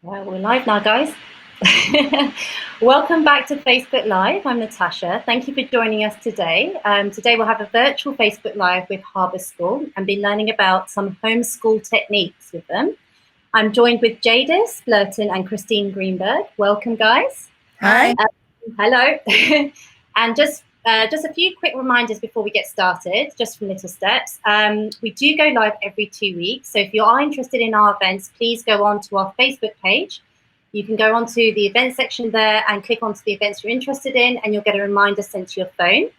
Well, we're live now, guys. Welcome back to Facebook Live. I'm Natasha. Thank you for joining us today. Today we'll have a virtual Facebook Live with Harbour School and be learning about some homeschool techniques with them. I'm joined with Jadis, Blurton and Christine Greenberg. Welcome, guys. Hi. Hello. And just a few quick reminders before we get started, just from little steps. We do go live every 2 weeks. So if you are interested in our events, please go on to our Facebook page. You can go onto the events section there and click onto the events you're interested in, and you'll get a reminder sent to your phone.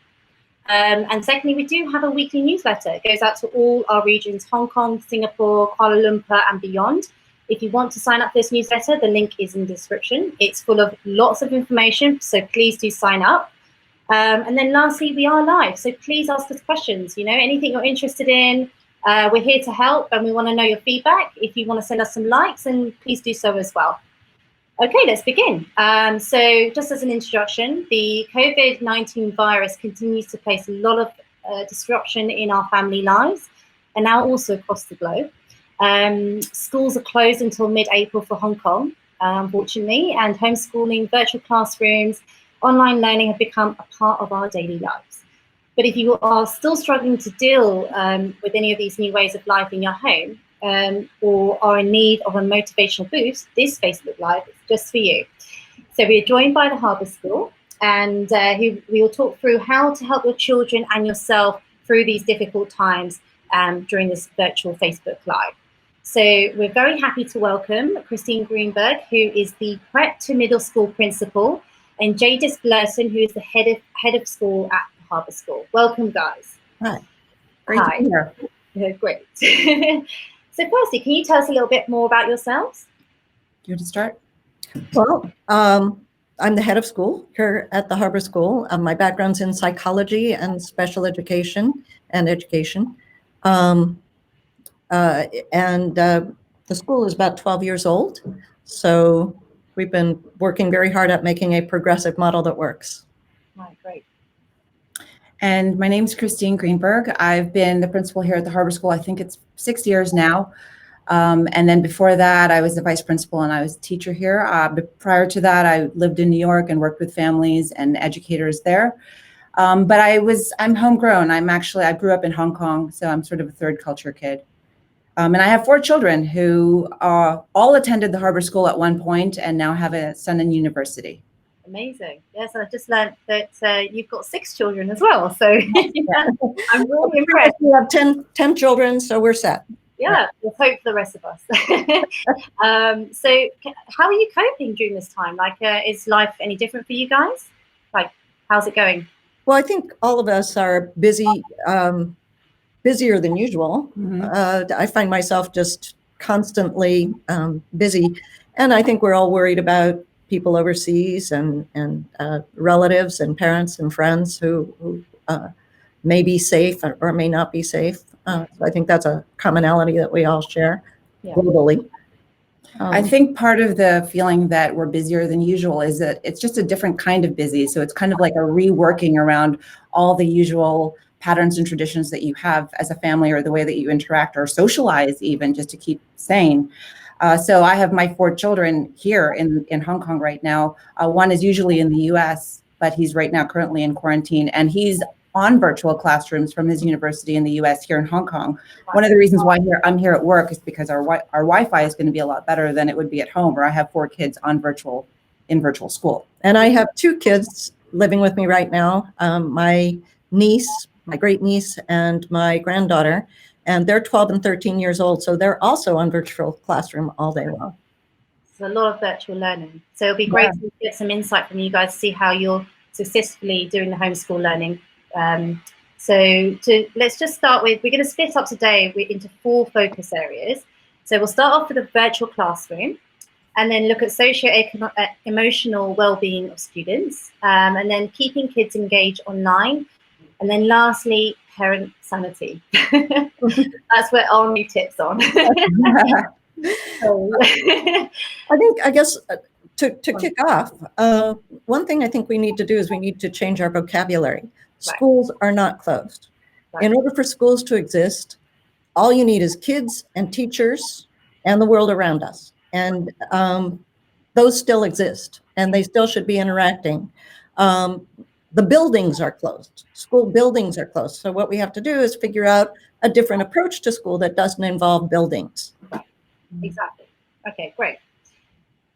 And secondly, we do have a weekly newsletter. It goes out to all our regions, Hong Kong, Singapore, Kuala Lumpur, and beyond. If you want to sign up for this newsletter, the link is in the description. It's full of lots of information, so please do sign up. And then lastly, we are live, so please ask us questions. You know, anything you're interested in, we're here to help, and we want to know your feedback. If you want to send us some likes, then please do so as well. Okay, let's begin. So just as an introduction, the COVID-19 virus continues to place a lot of disruption in our family lives, and now also across the globe. Schools are closed until mid-April for Hong Kong, unfortunately, and homeschooling, virtual classrooms, online learning have become a part of our daily lives. But if you are still struggling to deal with any of these new ways of life in your home, or are in need of a motivational boost, this Facebook Live is just for you. So we are joined by the Harbour School, and we will talk through how to help your children and yourself through these difficult times during this virtual Facebook Live. So we're very happy to welcome Christine Greenberg, who is the prep to middle school principal, and Jadis Blurton, who is the head of school at the Harbour School. Welcome, guys. Hi. Great to be here. Yeah, great. So firstly, can you tell us a little bit more about yourselves? Do you want to start? Well, I'm the head of school here at the Harbour School. My background's in psychology and special education and education. The school is about 12 years old. So we've been working very hard at making a progressive model that works. Right, great. And my name's Christine Greenberg. I've been the principal here at the Harbour School, I think it's 6 years now. And then before that, I was the vice principal and I was a teacher here. But prior to that, I lived in New York and worked with families and educators there. But I'm homegrown. I grew up in Hong Kong, so I'm sort of a third culture kid. And I have 4 children who all attended the Harbour School at one point and now have a son in university. Amazing. Yes, I just learned that you've got 6 children as well. So yeah, I'm really impressed. We have 10 children, so we're set. Yeah, let's hope for the rest of us. So how are you coping during this time? Like, is life any different for you guys? Like, how's it going? Well, I think all of us are busy, busier than usual. Mm-hmm. I find myself just constantly busy. And I think we're all worried about people overseas and relatives and parents and friends who may be safe or may not be safe. So I think that's a commonality that we all share globally. I think part of the feeling that we're busier than usual is that it's just a different kind of busy. So it's kind of like a reworking around all the usual patterns and traditions that you have as a family, or the way that you interact or socialize, even just to keep sane. So I have my 4 children here in Hong Kong right now. One is usually in the US, but he's right now currently in quarantine, and he's on virtual classrooms from his university in the US here in Hong Kong. One of the reasons why I'm here at work is because our Wi-Fi is going to be a lot better than it would be at home, where I have 4 kids in virtual school. And I have 2 kids living with me right now. My great niece and my granddaughter, and they're 12 and 13 years old. So they're also on virtual classroom all day long. It's a lot of virtual learning. So it'll be great to get some insight from you guys to see how you're successfully doing the homeschool learning. Let's just start with, we're going to split up today into 4 focus areas. So we'll start off with a virtual classroom, and then look at socio-emotional well-being of students, and then keeping kids engaged online, and then lastly, parent sanity. That's where our new tips on. I guess to kick off, one thing I think we need to do is we need to change our vocabulary. Schools are not closed. Right. In order for schools to exist, all you need is kids and teachers and the world around us. And those still exist, and they still should be interacting. The buildings are closed. School buildings are closed. So what we have to do is figure out a different approach to school that doesn't involve buildings. Exactly. Okay, great.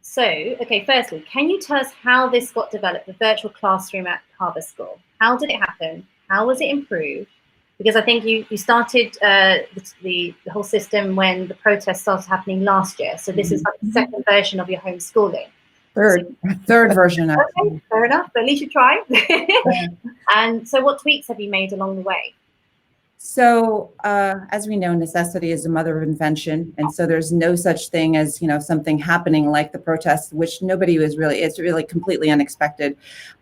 So, okay, firstly, can you tell us how this got developed, the virtual classroom at Harbour School? How did it happen? How was it improved? Because I think you started the whole system when the protests started happening last year. So this is like the second version of your homeschooling. Third version. Okay, fair enough, but at least you tried. And so what tweaks have you made along the way? So as we know, necessity is the mother of invention. And so there's no such thing as, something happening like the protests, which nobody was really, it's really completely unexpected.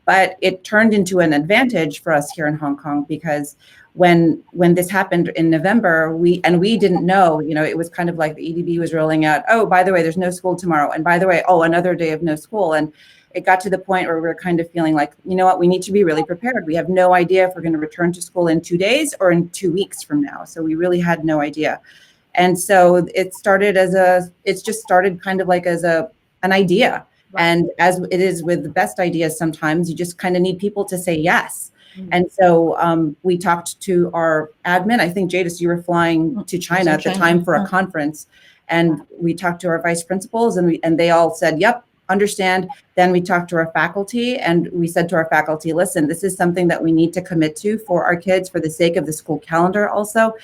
But it turned into an advantage for us here in Hong Kong, because when this happened in November, we didn't know, it was kind of like the EDB was rolling out, oh, by the way, there's no school tomorrow. And by the way, oh, another day of no school. And it got to the point where we were kind of feeling like, you know what, we need to be really prepared. We have no idea if we're going to return to school in 2 days or in 2 weeks from now. So we really had no idea. And so it started it's just started kind of like as an idea. Right. And as it is with the best ideas, sometimes you just kind of need people to say yes. Mm-hmm. And so we talked to our admin. I think, Jadis, you were flying to China at the time for a conference. And we talked to our vice principals, and they all said, yep, understand. Then we talked to our faculty, and we said to our faculty, listen, this is something that we need to commit to for our kids for the sake of the school calendar also.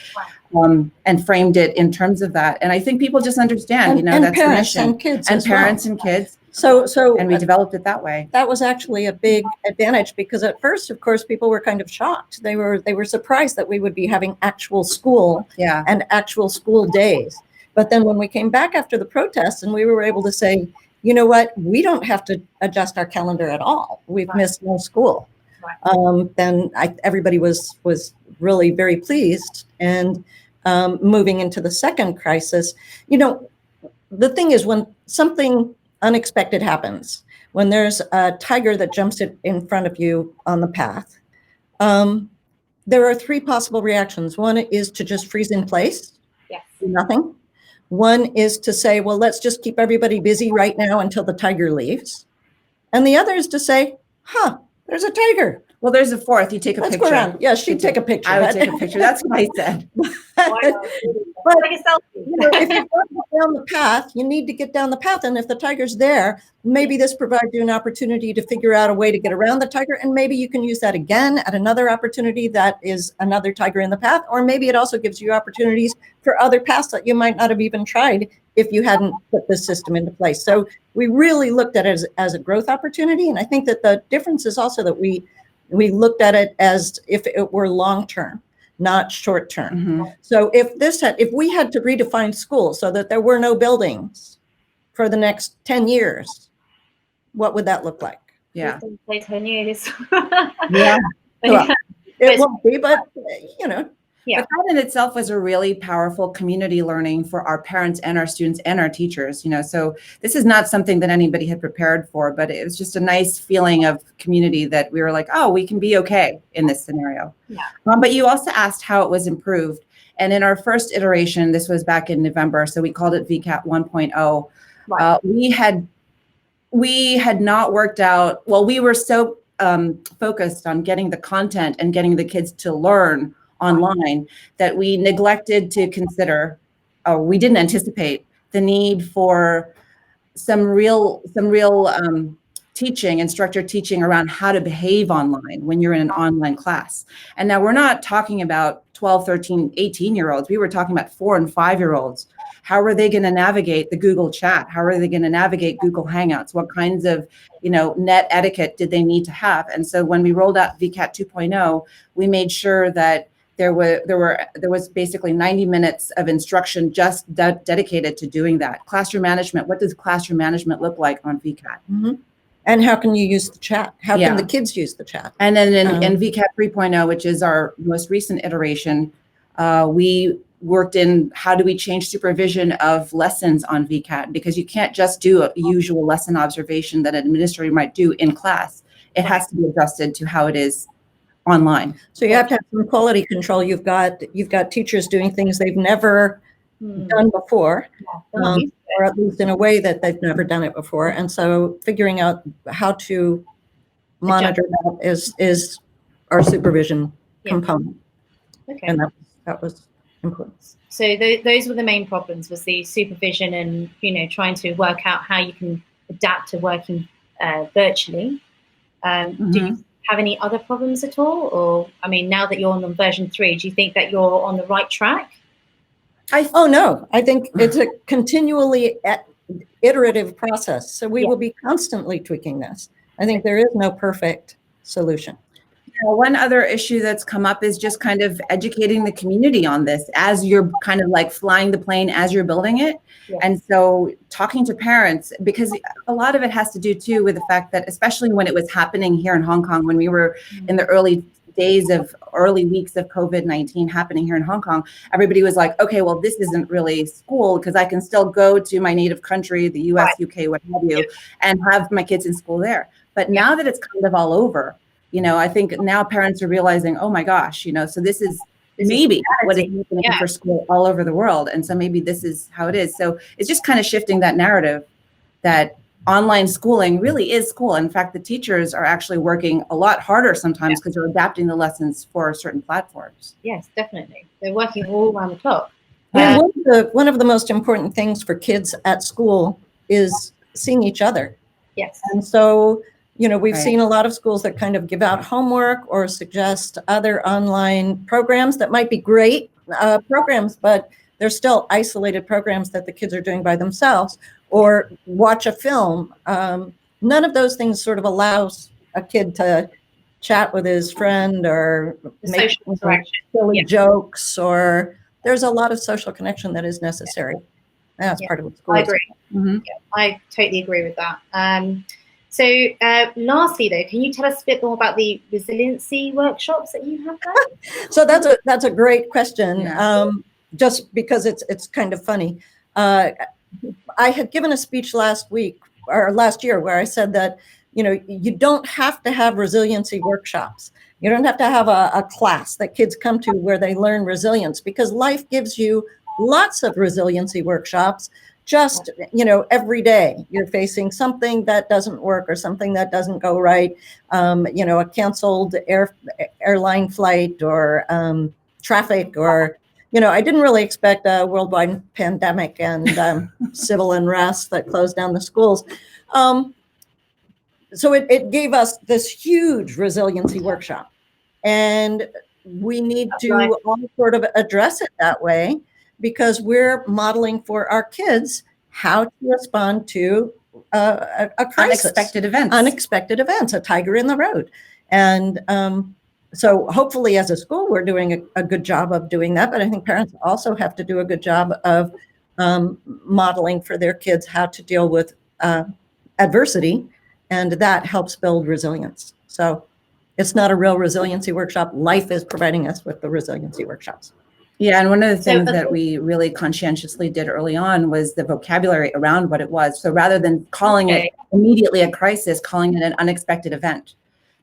Wow. And framed it in terms of that. And I think people just understand, and that's parents the mission. And kids and parents well. And kids. And we developed it that way. That was actually a big advantage, because at first, of course, people were kind of shocked. They were surprised that we would be having actual school and actual school days. But then when we came back after the protests and we were able to say, you know what, we don't have to adjust our calendar at all. We've missed no school. Right. Then everybody was really very pleased. And moving into the second crisis, the thing is, when something unexpected happens, when there's a tiger that jumps in front of you on the path, there are three possible reactions. One is to just freeze in place, do nothing. One is to say, well, let's just keep everybody busy right now until the tiger leaves. And the other is to say, there's a tiger. Well, there's a fourth. You take a picture. Let's go around. Yeah, she'd take a picture. I would take a picture. That's what I said. But like a selfie. If you want to get down the path, you need to get down the path. And if the tiger's there, maybe this provides you an opportunity to figure out a way to get around the tiger. And maybe you can use that again at another opportunity that is another tiger in the path. Or maybe it also gives you opportunities for other paths that you might not have even tried if you hadn't put this system into place. So we really looked at it as a growth opportunity. And I think that the difference is also that we looked at it as if it were long-term, not short-term. Mm-hmm. So if we had to redefine school so that there were no buildings for the next 10 years, what would that look like? Yeah. 10 years. Yeah. Well, it won't be, but Yeah. But that in itself was a really powerful community learning for our parents and our students and our teachers, so this is not something that anybody had prepared for, but it was just a nice feeling of community that we were like, oh, we can be okay in this scenario. Yeah. But you also asked how it was improved. And in our first iteration, this was back in November, so we called it VCAT 1.0. Right. We had not worked out, well, we were so focused on getting the content and getting the kids to learn online that we neglected to consider, or we didn't anticipate the need for some real teaching, instructor teaching around how to behave online when you're in an online class. And now we're not talking about 12, 13, 18-year-olds. We were talking about 4 and 5-year-olds. How are they going to navigate the Google chat? How are they going to navigate Google Hangouts? What kinds of, net etiquette did they need to have? And so when we rolled out VCAT 2.0, we made sure that there was basically 90 minutes of instruction just dedicated to doing that. Classroom management. What does classroom management look like on VCAT? Mm-hmm. And how can you use the chat? How can the kids use the chat? And then in VCAT 3.0, which is our most recent iteration, we worked in how do we change supervision of lessons on VCAT, because you can't just do a usual lesson observation that an administrator might do in class. It has to be adjusted to how it is online. So you have to have some quality control. You've got teachers doing things they've never done before, Yeah, or at least in a way that they've never done it before. And so figuring out how to monitor that is our supervision component. Okay. And that was important. So those were the main problems, was the supervision and, trying to work out how you can adapt to working virtually. Do you have any other problems at all? Or, I mean, now that you're on version 3, do you think that you're on the right track? Oh, no, I think it's a continually iterative process. So we will be constantly tweaking this. I think there is no perfect solution. One other issue that's come up is just kind of educating the community on this as you're kind of like flying the plane as you're building it. And so talking to parents, because a lot of it has to do too with the fact that, especially when it was happening here in Hong Kong, when we were in the early weeks of COVID-19 happening here in Hong Kong, everybody was like, okay, well, this isn't really school because I can still go to my native country, the US, UK, what have you, and have my kids in school there. But now that it's kind of all over, I think now parents are realizing, oh my gosh, so this is maybe what is happening for school all over the world. And so maybe this is how it is. So it's just kind of shifting that narrative that online schooling really is school. In fact, the teachers are actually working a lot harder sometimes because they're adapting the lessons for certain platforms. Yes, definitely. They're working all around the clock. One of the most important things for kids at school is seeing each other. Yes. And so, we've seen a lot of schools that kind of give out homework or suggest other online programs that might be great programs, but they're still isolated programs that the kids are doing by themselves, or watch a film. None of those things sort of allows a kid to chat with his friend or make silly jokes, or there's a lot of social connection that is necessary. That's part of what school is. I agree. I totally agree with that. So lastly, though, can you tell us a bit more about the resiliency workshops that you have there? So that's a great question. Just because it's kind of funny. I had given a speech last year where I said that, you don't have to have resiliency workshops. You don't have to have a class that kids come to where they learn resilience, because life gives you lots of resiliency workshops. Just, every day you're facing something that doesn't work or something that doesn't go right, a canceled airline flight or traffic, or, I didn't really expect a worldwide pandemic and civil unrest that closed down the schools. So it gave us this huge resiliency workshop, and we need to all sort of address it that way, because we're modeling for our kids how to respond to a crisis. Unexpected events, a tiger in the road. And so hopefully as a school, we're doing a good job of doing that. But I think parents also have to do a good job of modeling for their kids how to deal with adversity. And that helps build resilience. So it's not a real resiliency workshop. Life is providing us with the resiliency workshops. Yeah, and one of the things that we really conscientiously did early on was the vocabulary around what it was. So rather than calling it immediately a crisis, calling it an unexpected event.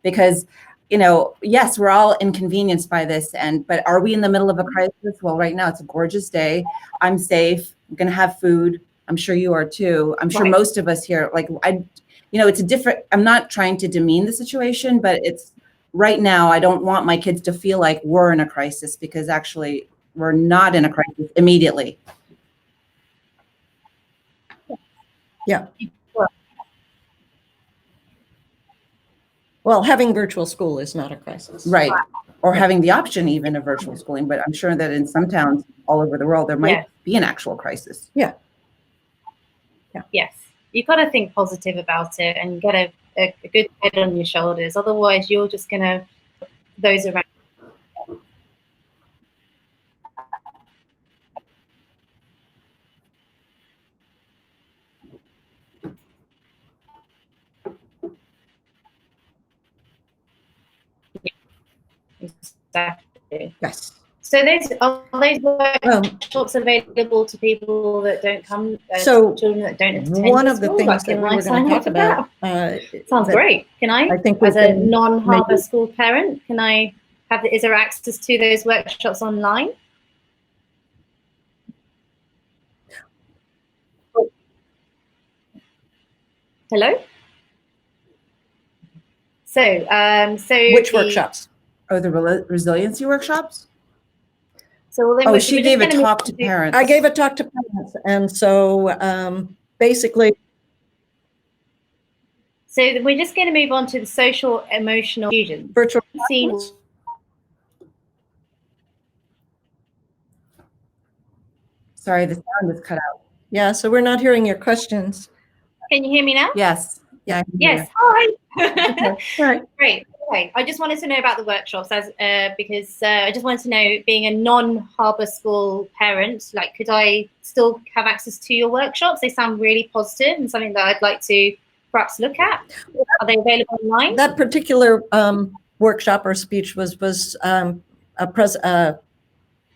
Because, yes, we're all inconvenienced by this, but are we in the middle of a crisis? Well, right now it's a gorgeous day. I'm safe. I'm going to have food. I'm sure you are too. I'm sure most of us here, it's a different, I'm not trying to demean the situation, but it's right now, I don't want my kids to feel like we're in a crisis, because actually we're not in a crisis immediately. Yeah. Well, having virtual school is not a crisis. Right. Or having the option even of virtual schooling. But I'm sure that in some towns all over the world, there might be an actual crisis. Yeah. Yes. You've got to think positive about it and get a good head on your shoulders. Otherwise, you're just going to, those around. Exactly. Yes. So are those workshops available to people that don't come? Children that don't attend. One of the things that we were going to talk about. Sounds great. Can I think as a non-Harbour school parent, can I have? Is there access to those workshops online? Hello? Which workshops? Oh, the resiliency workshops? So then oh, she gave a talk to parents. I gave a talk to parents. And so basically. So we're just going to move on to the social-emotional students. Virtual. Sorry, the sound is cut out. Yeah, so we're not hearing your questions. Can you hear me now? Yes. Yeah. Yes. Hi. Okay. Right. Great. Okay. I just wanted to know about the workshops because I just wanted to know, being a non-Harbour School parent, like, could I still have access to your workshops? They sound really positive and something that I'd like to perhaps look at. Are they available online? That particular workshop or speech was a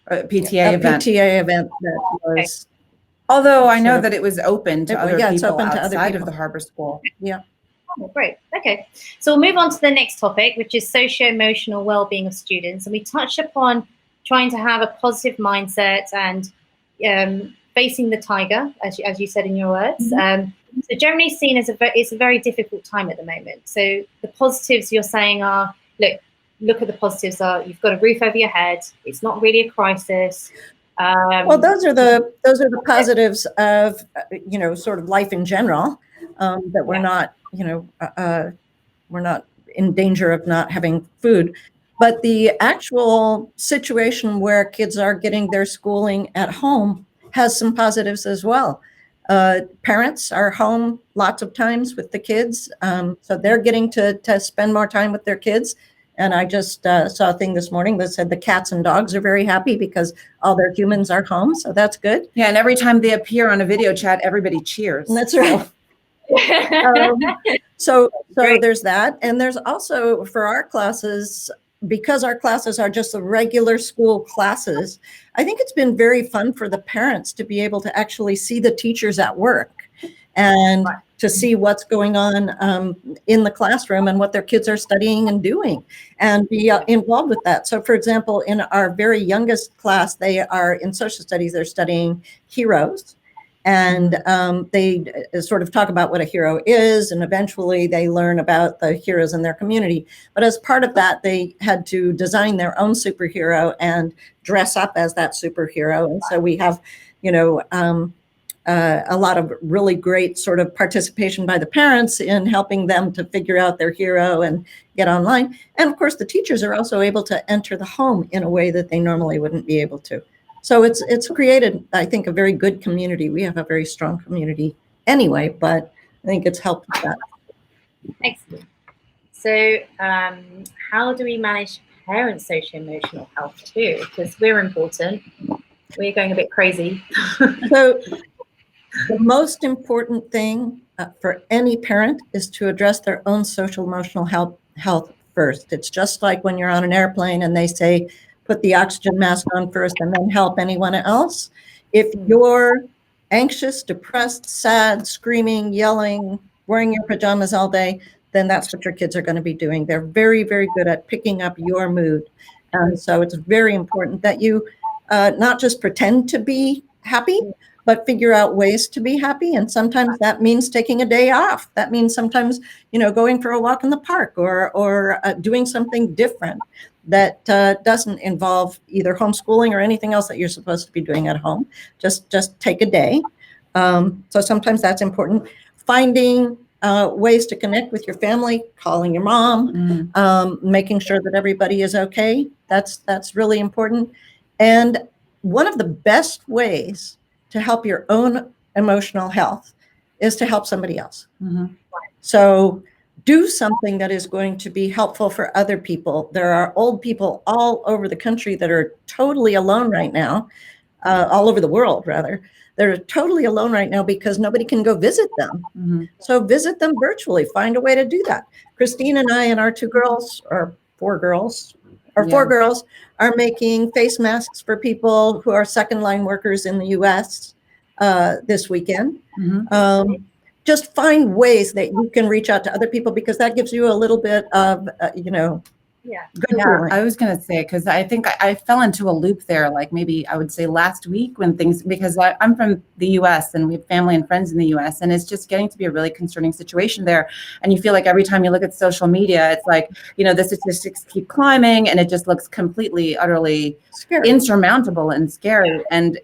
PTA event that was. Although I know that it was open to other people open to outside other people. of the Harbour School. Yeah. Oh, great. Okay. So we'll move on to the next topic, which is socio-emotional well-being of students. And we touched upon trying to have a positive mindset and facing the tiger, as you said in your words. Mm-hmm. So generally seen as it's a very difficult time at the moment. So the positives you're saying are, look at the positives are, you've got a roof over your head. It's not really a crisis. Well, those are the positives of sort of life in general, that we're not we're not in danger of not having food, but the actual situation where kids are getting their schooling at home has some positives as well. Parents are home lots of times with the kids, so they're getting to spend more time with their kids. And I just saw a thing this morning that said the cats and dogs are very happy because all their humans are home. So that's good. Yeah, and every time they appear on a video chat, everybody cheers. And that's right. So there's that. And there's also, for our classes, because our classes are just the regular school classes, I think it's been very fun for the parents to be able to actually see the teachers at work and to see what's going on in the classroom and what their kids are studying and doing, and be involved with that. So, for example, in our very youngest class, they are in social studies, they're studying heroes. And they sort of talk about what a hero is, and eventually they learn about the heroes in their community. But as part of that, they had to design their own superhero and dress up as that superhero. And so we have, a lot of really great sort of participation by the parents in helping them to figure out their hero and get online. And of course, the teachers are also able to enter the home in a way that they normally wouldn't be able to. So it's created, I think, a very good community. We have a very strong community anyway, but I think it's helped with that. Excellent. So how do we manage parents' socio-emotional health too? Because we're important. We're going a bit crazy. So the most important thing for any parent is to address their own social-emotional health first. It's just like when you're on an airplane and they say, put the oxygen mask on first and then help anyone else. If you're anxious, depressed, sad, screaming, yelling, wearing your pajamas all day, then that's what your kids are going to be doing. They're very, very good at picking up your mood. And so it's very important that you not just pretend to be happy, but figure out ways to be happy. And sometimes that means taking a day off. That means sometimes, going for a walk in the park or doing something different that doesn't involve either homeschooling or anything else that you're supposed to be doing at home. Just take a day. So sometimes that's important. Finding ways to connect with your family, calling your mom, making sure that everybody is okay. That's really important. And one of the best ways to help your own emotional health is to help somebody else. Mm-hmm. So do something that is going to be helpful for other people. There are old people all over the country that are totally alone right now, all over the world, rather. They're totally alone right now because nobody can go visit them. Mm-hmm. So visit them virtually. Find a way to do that. Christine and I and our four girls are making face masks for people who are second line workers in the U.S. This weekend. Mm-hmm. Just find ways that you can reach out to other people, because that gives you a little bit of, Yeah. Yeah, I was going to say, because I think I fell into a loop there, like maybe I would say last week when things, because I'm from the US and we have family and friends in the US, and it's just getting to be a really concerning situation there. And you feel like every time you look at social media, it's like, the statistics keep climbing and it just looks completely, utterly scary, insurmountable and scary. And,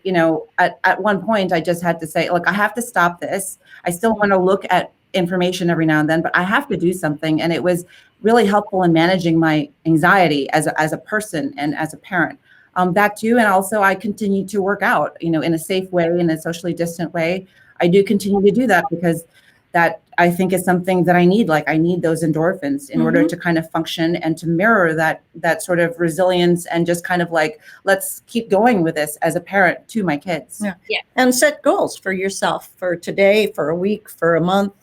at one point I just had to say, look, I have to stop this. I still want to look at information every now and then, but I have to do something. And it was really helpful in managing my anxiety as a person and as a parent. That too, and also I continue to work out, in a safe way, in a socially distant way. I do continue to do that because that I think is something that I need. Like I need those endorphins in order to kind of function and to mirror that sort of resilience and just kind of like, let's keep going with this as a parent to my kids. Yeah. And set goals for yourself for today, for a week, for a month.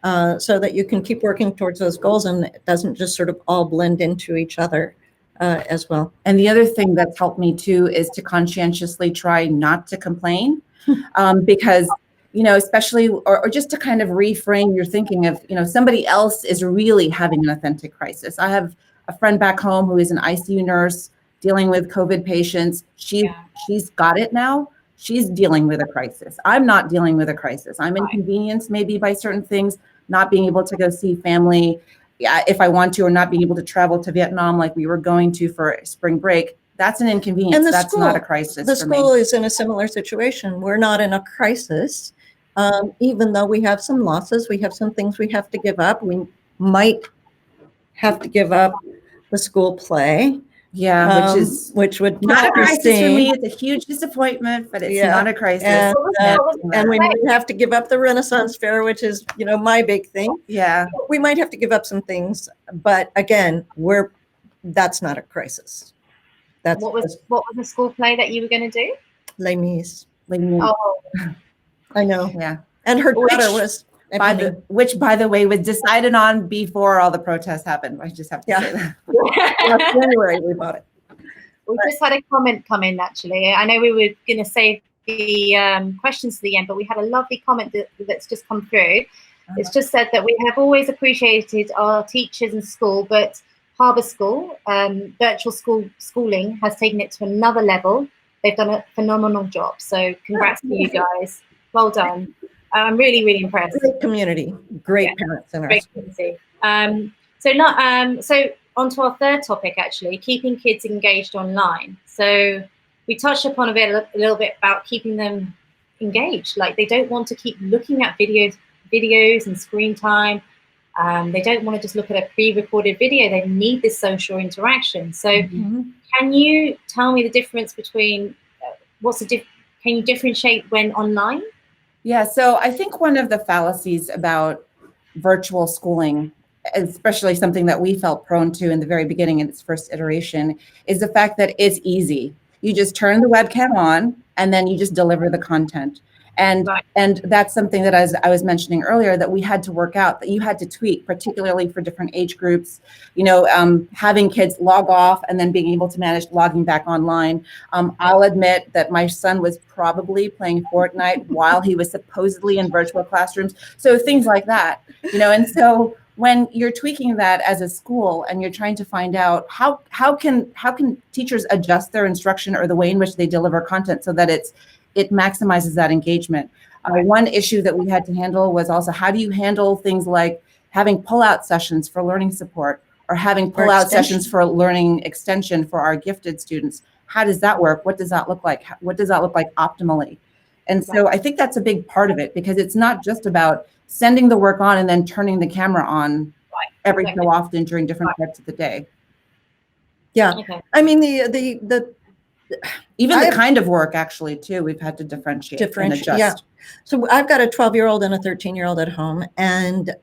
So that you can keep working towards those goals and it doesn't just sort of all blend into each other as well. And the other thing that's helped me too is to conscientiously try not to complain because, especially, or just to kind of reframe your thinking of, somebody else is really having an authentic crisis. I have a friend back home who is an ICU nurse dealing with COVID patients. She's got it now. She's dealing with a crisis. I'm not dealing with a crisis. I'm inconvenienced maybe by certain things, not being able to go see family if I want to, or not being able to travel to Vietnam like we were going to for spring break. That's an inconvenience. And that's not a crisis. The school is in a similar situation. We're not in a crisis. Even though we have some losses, we have some things we have to give up. We might have to give up the school play. Yeah, which would not a crisis for me. It's a huge disappointment, but it's not a crisis. And we might have to give up the Renaissance Fair, which is, my big thing. Yeah, we might have to give up some things, but again, that's not a crisis. That's what was the school play that you were going to do? Les Mis. Oh, I know. Yeah, and her daughter was. Which, by the way, was decided on before all the protests happened. I just have to say that. January we bought it. We just had a comment come in, actually. I know we were going to save the questions to the end, but we had a lovely comment that's just come through. It's just said that we have always appreciated our teachers in school, but Harbour School, virtual schooling has taken it to another level. They've done a phenomenal job. So congrats to you guys. Well done. I'm really, really impressed. Great community, great parents in our community. So on to our third topic, actually, keeping kids engaged online. So we touched upon a little bit about keeping them engaged. Like they don't want to keep looking at videos and screen time. They don't want to just look at a pre-recorded video. They need this social interaction. So can you tell me the difference between can you differentiate when online? Yeah, so I think one of the fallacies about virtual schooling, especially something that we felt prone to in the very beginning in its first iteration, is the fact that it's easy. You just turn the webcam on and then you just deliver the content. And that's something that, as I was mentioning earlier, that we had to work out, that you had to tweak, particularly for different age groups, having kids log off and then being able to manage logging back online. I'll admit that my son was probably playing Fortnite while he was supposedly in virtual classrooms. So things like that, and so when you're tweaking that as a school and you're trying to find out how can teachers adjust their instruction or the way in which they deliver content so that it maximizes that engagement. One issue that we had to handle was also, how do you handle things like having pull-out sessions for learning support or having pull-out sessions for learning extension for our gifted students? How does that work? What does that look like? What does that look like optimally? And so I think that's a big part of it, because it's not just about sending the work on and then turning the camera on every so often during different parts of the day. Yeah, I mean, even the kind of work, actually, too, we've had to differentiate and adjust. Yeah. So I've got a 12-year-old and a 13-year-old at home, and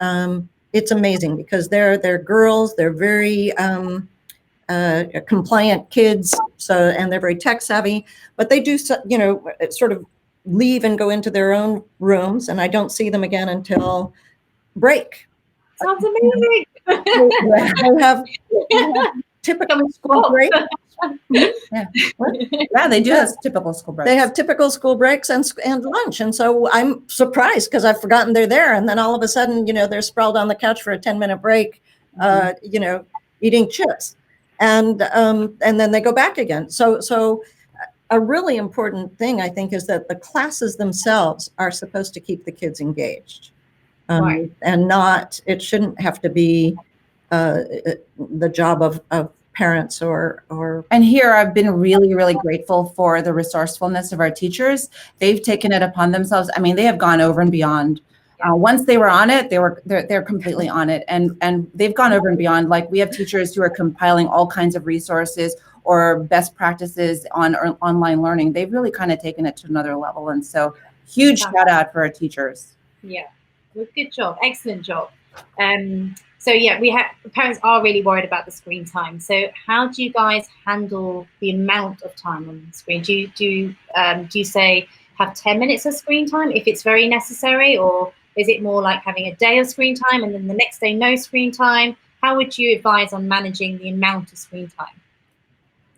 it's amazing because they're girls. They're very compliant kids, and they're very tech savvy. But they do, sort of leave and go into their own rooms, and I don't see them again until break. Sounds amazing. They have typical school break. Yeah, they do have typical school breaks. They have typical school breaks and lunch. And so I'm surprised because I've forgotten they're there. And then all of a sudden, they're sprawled on the couch for a 10-minute break, eating chips. and then they go back again. So a really important thing, I think, is that the classes themselves are supposed to keep the kids engaged, Right. and not, it shouldn't have to be the job of parents or. And here I've been really, really grateful for the resourcefulness of our teachers. They've taken it upon themselves. I mean, they have gone over and beyond. Once they were on it, they're completely on it, and they've gone over and beyond. Like, we have teachers who are compiling all kinds of resources or best practices on online learning. They've really kind of taken it to another level, and so huge shout out for our teachers. Yeah, well, good job, excellent job. So yeah, parents are really worried about the screen time. So how do you guys handle the amount of time on the screen? Do you say have 10 minutes of screen time if it's very necessary, or is it more like having a day of screen time and then the next day no screen time? How would you advise on managing the amount of screen time?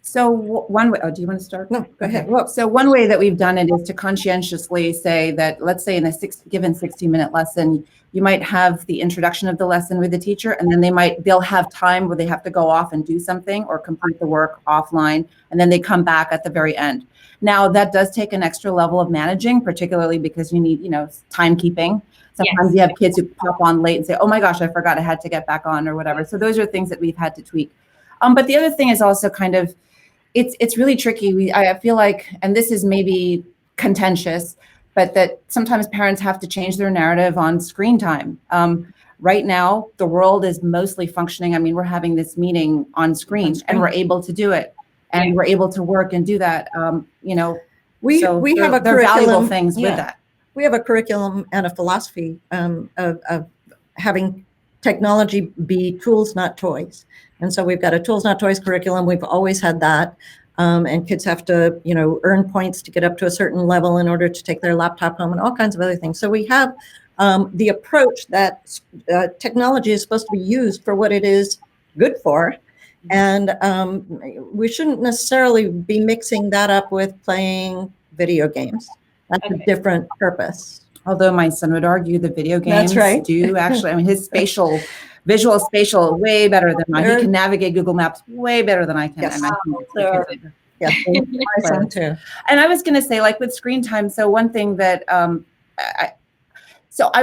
So one way, do you want to start? No, go ahead. Well, so one way that we've done it is to conscientiously say that, let's say in a given 60-minute lesson, you might have the introduction of the lesson with the teacher, and then they'll have time where they have to go off and do something or complete the work offline, and then they come back at the very end. Now, that does take an extra level of managing, particularly because you need, timekeeping. Sometimes you have kids who pop on late and say, oh my gosh, I forgot I had to get back on or whatever. So those are things that we've had to tweak. But the other thing is also kind of, it's really tricky. I feel like, and this is maybe contentious, but that sometimes parents have to change their narrative on screen time. Right now, the world is mostly functioning. I mean, we're having this meeting on screen and we're able to do it, and we're able to work and do that. We have a curriculum, valuable things with that. We have a curriculum and a philosophy of having technology be tools, not toys. And so we've got a tools, not toys curriculum. We've always had that. And kids have to, earn points to get up to a certain level in order to take their laptop home and all kinds of other things. So we have the approach that technology is supposed to be used for what it is good for. And we shouldn't necessarily be mixing that up with playing video games. That's a different purpose. Although my son would argue the video games do actually, I mean, his visual spatial way better than mine. He can navigate Google Maps way better than I can. Yes. Yes, my son too. And I was going to say, like with screen time, so one thing that I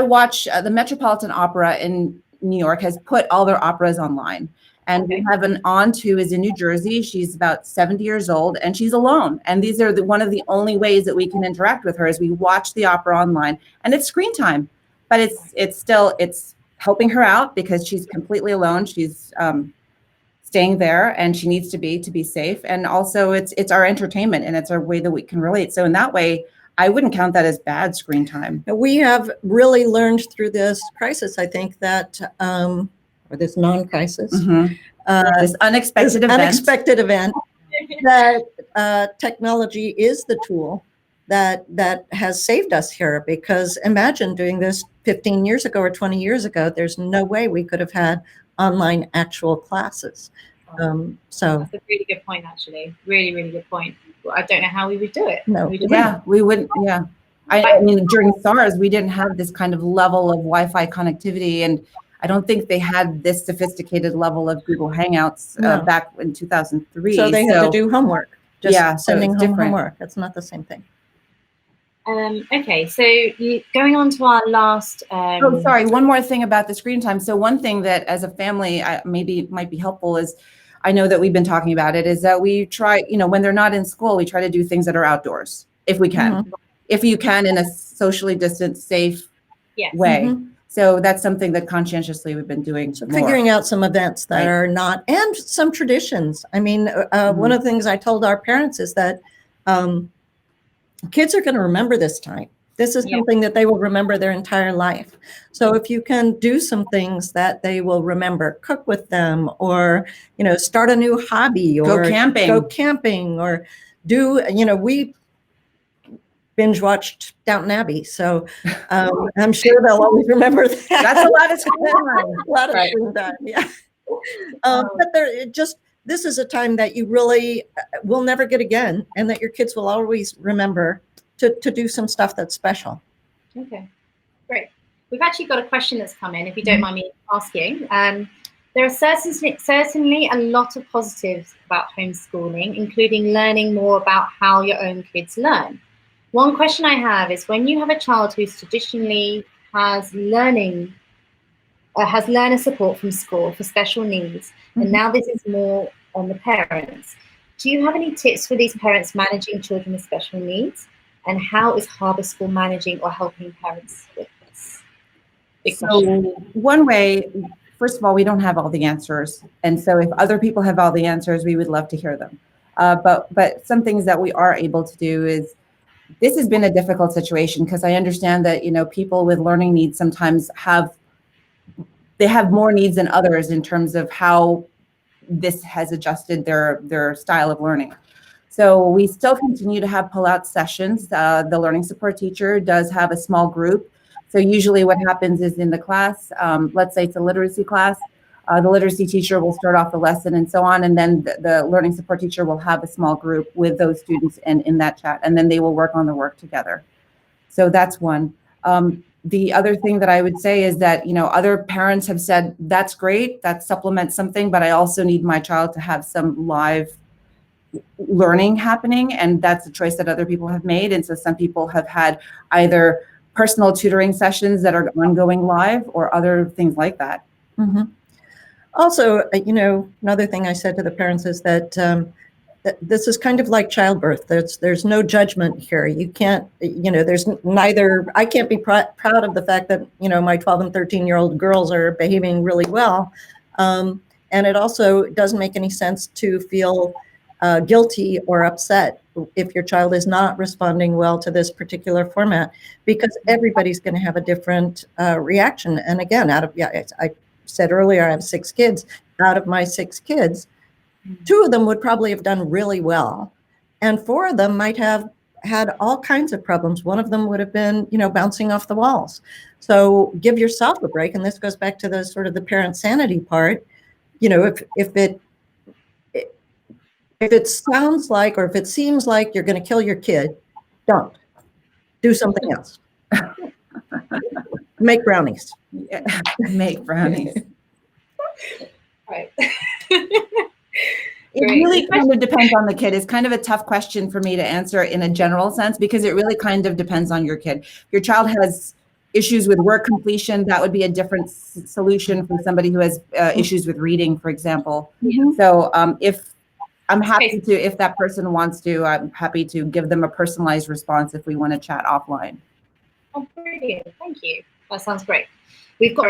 watch the Metropolitan Opera in New York has put all their operas online. And we have an aunt who is in New Jersey. She's about 70 years old, and she's alone. And these are one of the only ways that we can interact with her is we watch the opera online, and it's screen time. But it's still helping her out because she's completely alone. She's staying there, and she needs to be safe. And also, it's our entertainment, and it's our way that we can relate. So in that way, I wouldn't count that as bad screen time. We have really learned through this crisis, I think, that. Or this non-crisis, this unexpected event, that technology is the tool that has saved us here. Because imagine doing this 15 years ago or 20 years ago, there's no way we could have had online actual classes. So that's a really good point, actually. Really, really good point. I don't know how we would do it. No, we wouldn't. Yeah, I mean, during SARS, we didn't have this kind of level of Wi-Fi connectivity, and I don't think they had this sophisticated level of Google Hangouts back in 2003. So they had to do homework. Sending home different. Homework. That's not the same thing. Okay, so going on to our last. One more thing about the screen time. So one thing that as a family maybe might be helpful is, I know that we've been talking about it, is that we try, when they're not in school, we try to do things that are outdoors if we can. Mm-hmm. If you can, in a socially distant, safe way. Mm-hmm. So that's something that conscientiously we've been doing. So figuring out some events that are not, and some traditions. I mean, one of the things I told our parents is that kids are going to remember this time. This is something that they will remember their entire life. So if you can do some things that they will remember, cook with them, or, start a new hobby, or go camping, or do, we binge watched Downton Abbey. So I'm sure they'll always remember that. That's a lot of screen time. A lot of screen time, yeah. But this is a time that you really will never get again, and that your kids will always remember to do some stuff that's special. Okay, great. We've actually got a question that's come in, if you don't mind me asking. There are certainly a lot of positives about homeschooling, including learning more about how your own kids learn. One question I have is, when you have a child who's traditionally has learner support from school for special needs, and now this is more on the parents, do you have any tips for these parents managing children with special needs? And how is Harbour School managing or helping parents with this? One way, first of all, we don't have all the answers. And so if other people have all the answers, we would love to hear them. But some things that we are able to do is, this has been a difficult situation because I understand that, people with learning needs sometimes have more needs than others in terms of how this has adjusted their style of learning. So we still continue to have pull-out sessions. The learning support teacher does have a small group. So usually what happens is in the class, let's say it's a literacy class, the literacy teacher will start off the lesson and so on, and then the learning support teacher will have a small group with those students in that chat, and then they will work on the work together. So that's one. The other thing that I would say is that, other parents have said, that's great, that supplements something, but I also need my child to have some live learning happening, and that's a choice that other people have made. And so some people have had either personal tutoring sessions that are ongoing live or other things like that. Mm-hmm. Also, another thing I said to the parents is that this is kind of like childbirth. There's no judgment here. You can't, there's neither, I can't be proud of the fact that, my 12 and 13-year-old girls are behaving really well. And it also doesn't make any sense to feel guilty or upset if your child is not responding well to this particular format, because everybody's going to have a different reaction. And again, I said earlier, I have 6 kids. Out of my 6 kids, 2 of them would probably have done really well, and 4 of them might have had all kinds of problems. One of them would have been, bouncing off the walls. So give yourself a break. And this goes back to the sort of the parent sanity part. If it sounds like, or if it seems like you're going to kill your kid, don't. Do something else. Make brownies. Yeah. Make brownies. Right. It really kind of depends on the kid. It's kind of a tough question for me to answer in a general sense, because it really kind of depends on your kid. If your child has issues with work completion, that would be a different solution from somebody who has issues with reading, for example. Mm-hmm. So if that person wants to, I'm happy to give them a personalized response if we want to chat offline. Oh, brilliant. Thank you. That sounds great. We've got,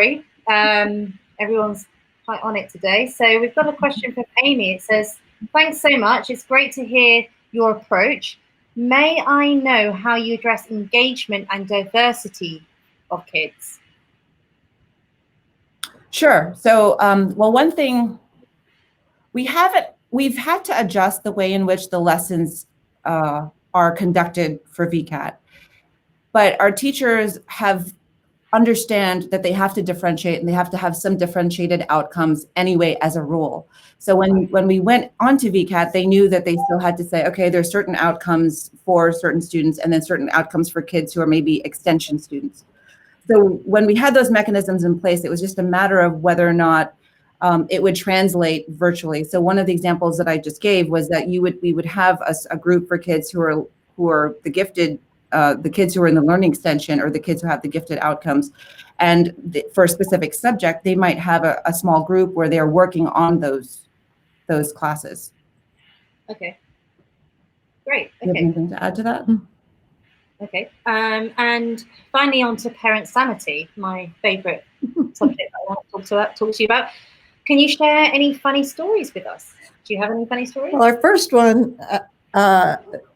everyone's quite on it today. So we've got a question from Amy. It says, thanks so much. It's great to hear your approach. May I know how you address engagement and diversity of kids? Sure. So, one thing, we've had to adjust the way in which the lessons are conducted for VCAT. But our teachers understand that they have to differentiate, and they have to have some differentiated outcomes anyway as a rule. So when we went onto VCAT, they knew that they still had to say, okay, there's certain outcomes for certain students and then certain outcomes for kids who are maybe extension students. So when we had those mechanisms in place, it was just a matter of whether or not it would translate virtually. So one of the examples that I just gave was that we would have a group for kids who are the gifted, the kids who are in the learning extension, or the kids who have the gifted outcomes. And for a specific subject, they might have a small group where they're working on those classes. Okay. Great. Okay. Do you have anything to add to that? Okay. And finally, on to parent sanity, my favorite subject I want to talk to you about. Can you share any funny stories with us? Do you have any funny stories? Well, our first one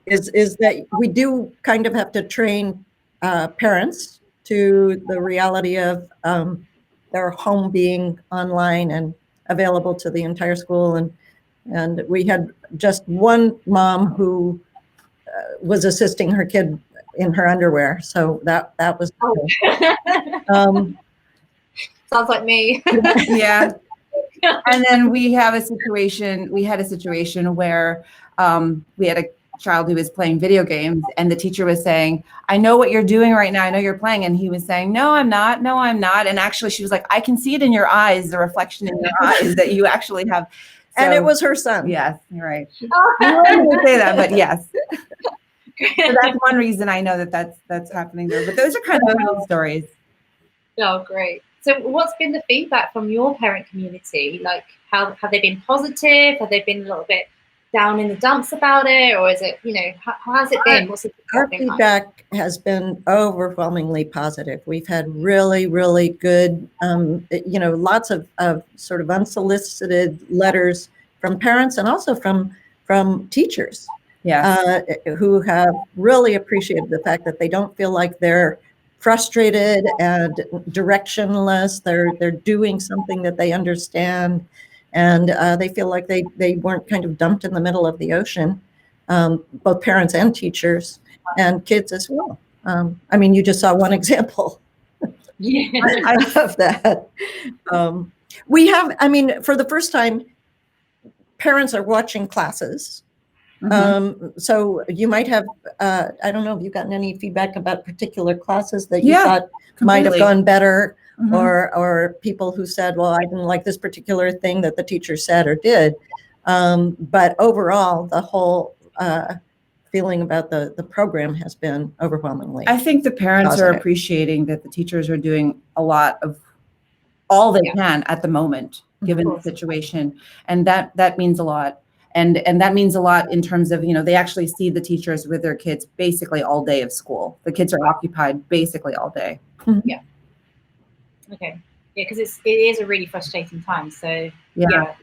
is that we do kind of have to train parents to the reality of their home being online and available to the entire school. And we had just one mom who was assisting her kid in her underwear. So that was cool. Sounds like me. Yeah. And then we had a situation where we had a child who was playing video games, and the teacher was saying, I know what you're doing right now. I know you're playing. And he was saying, no, I'm not. No, I'm not. And actually she was like, I can see it in your eyes, the reflection in your eyes that you actually have. So, and it was her son. Yes, you're right. I wasn't going to say that, but yes. So that's one reason I know that that's happening there. But those are kind of funny stories. Oh, great. So what's been the feedback from your parent community? Like, how have they been positive? Have they been a little bit down in the dumps about it? Or is it, how has it been? What's the Our feedback has been overwhelmingly positive. We've had really, really good, lots of sort of unsolicited letters from parents and also from teachers. Yeah, who have really appreciated the fact that they don't feel like they're frustrated and directionless. They're doing something that they understand, and they feel like they weren't kind of dumped in the middle of the ocean, both parents and teachers and kids as well. I mean, you just saw one example of that. We have, I mean, for the first time, parents are watching classes. So you might have, I don't know, have you gotten any feedback about particular classes that you thought might have gone better, or people who said, well, I didn't like this particular thing that the teacher said or did. But overall, the whole feeling about the program has been overwhelmingly I think the parents positive. are appreciating that the teachers are doing a lot of all they can at the moment, given the situation. And that means a lot. And that means a lot in terms of, they actually see the teachers with their kids basically all day of school. The kids are occupied basically all day. Yeah. Okay. Yeah, because it is a really frustrating time. So yeah,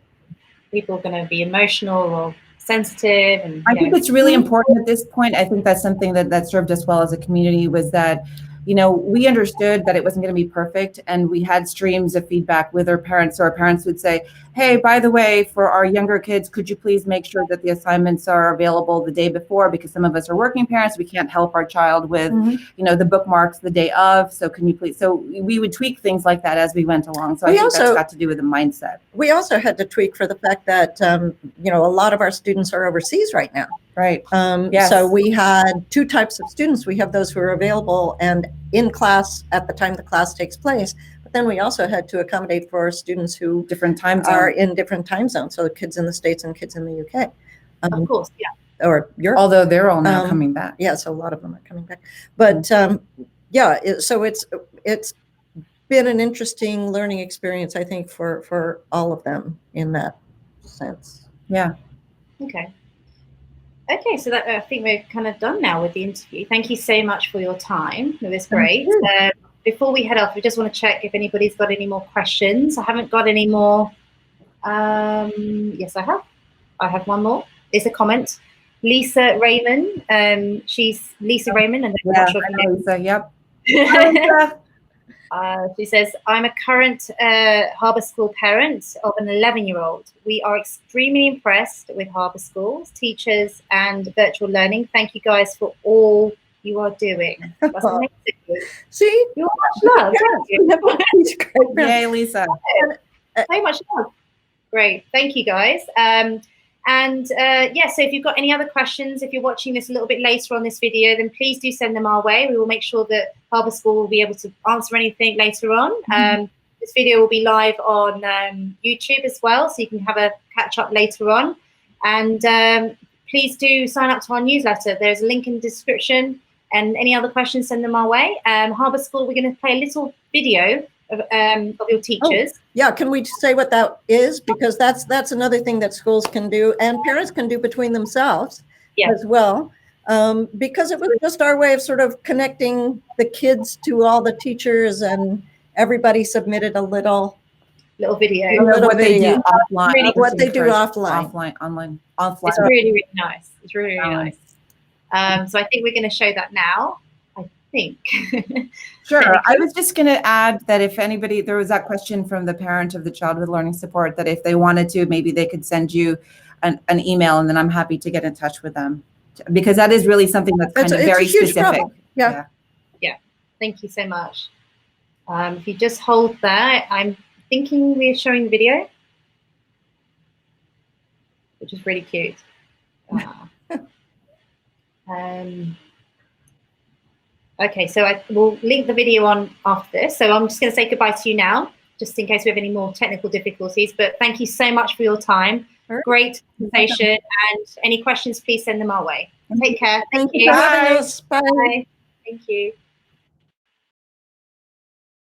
people are going to be emotional or sensitive. And I think it's really important at this point. I think that's something that served us well as a community, was that, we understood that it wasn't going to be perfect, and we had streams of feedback with our parents. So our parents would say, hey, by the way, for our younger kids, could you please make sure that the assignments are available the day before, because some of us are working parents. We can't help our child with, the bookmarks the day of. So can you please? So we would tweak things like that as we went along. So I think that's got to do with the mindset. We also had to tweak for the fact that, a lot of our students are overseas right now. Right. So we had two types of students. We have those who are available and in class at the time the class takes place. But then we also had to accommodate for students who are in different time zones. So kids in the States and kids in the UK. Of course, yeah. Or Europe. Although they're all now coming back. Yeah, so a lot of them are coming back. But so it's been an interesting learning experience, I think, for all of them in that sense. Yeah. Okay, so that I think we're kind of done now with the interview. Thank you so much for your time. It was great. Before we head off, we just want to check if anybody's got any more questions. I haven't got any more. Yes, I have. I have one more. It's a comment. Lisa Raymond. She's Lisa Raymond, and I'm not sure if you know. Lisa, yep. She says, I'm a current Harbour School parent of an 11-year-old. We are extremely impressed with Harbour Schools, teachers, and virtual learning. Thank you guys for all you are doing. That's amazing. See? You're much love. Yay, Lisa. So much love. Great. Thank you, guys. So if you've got any other questions, if you're watching this a little bit later on this video, then please do send them our way. We will make sure that Harbour School will be able to answer anything later on. This video will be live on YouTube as well, so you can have a catch up later on. And please do sign up to our newsletter. There's a link in the description, and any other questions, send them our way. Harbour School, we're going to play a little video of your teachers. Oh, yeah, can we say what that is? Because that's another thing that schools can do and parents can do between themselves as well. Because it was just our way of sort of connecting the kids to all the teachers, and everybody submitted a little video. What they do offline. Really what they do offline. Offline. It's really, really nice. It's really, really nice. So I think we're going to show that now. I think. Sure. I was just going to add that if anybody, there was that question from the parent of the child with learning support, that if they wanted to, maybe they could send you an email, and then I'm happy to get in touch with them, because that is really something that's kind of very specific. Yeah. Thank you so much. If you just hold that, I'm thinking we're showing the video, which is really cute. Okay, so I will link the video on after this. So I'm just going to say goodbye to you now, just in case we have any more technical difficulties. But thank you so much for your time. Right. Great conversation. And any questions, please send them our way. Take care. Thank you for having us. Bye. Bye. Thank you.